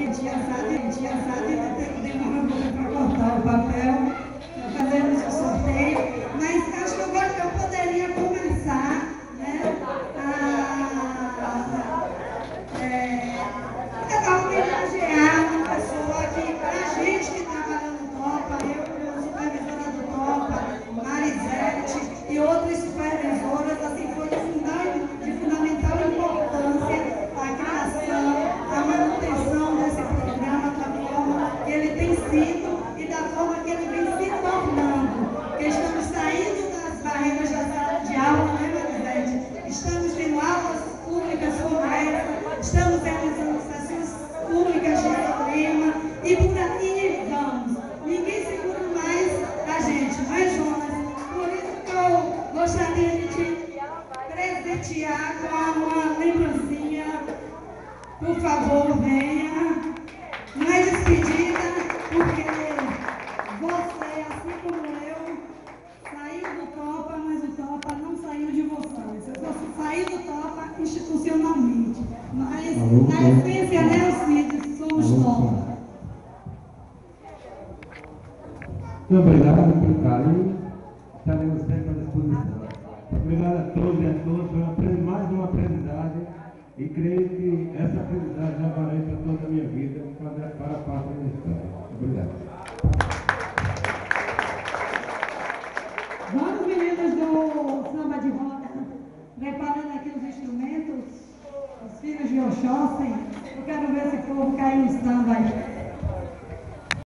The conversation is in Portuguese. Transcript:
Tia Sade demorou um pouco para cortar o papel, para fazermos o sorteio, mas acho que eu poderia começar, né, a homenagear uma pessoa que, para a gente que trabalha no Topa, eu como supervisora do Topa, Marisete e outras supervisoras, assim, foi de fundamental importância a criação, a manutenção desse programa, da forma que ele tem sido e da forma que ele vem se tornando. Que estamos saindo das barreiras da sala de aula, né, Marisete? Estamos tendo aulas públicas como essa, estamos realizando sessões públicas de cinema e por aí vamos. Ninguém segura mais a gente, não é, Jonas? Por isso que eu gostaria de te presentear com uma lembrancinha. Por favor, venha. Não é despedida, porque você, assim como eu, saiu do Topa, mas o Topa não saiu de vocês. Eu só saí do Topa institucionalmente. Mas, na essência, né, Alcides, somos Topa. Muito obrigado pelo carinho. Estaremos sempre à disposição. Obrigado a todos e a todas por mais uma aprendizagem. E creio que essa aprendizagem levarei para toda a minha vida para a parte da história. Obrigado. Vamos, meninos do samba de roda, preparando aqui os instrumentos, os filhos de Oxóssi. Eu quero ver esse povo cair no samba aí.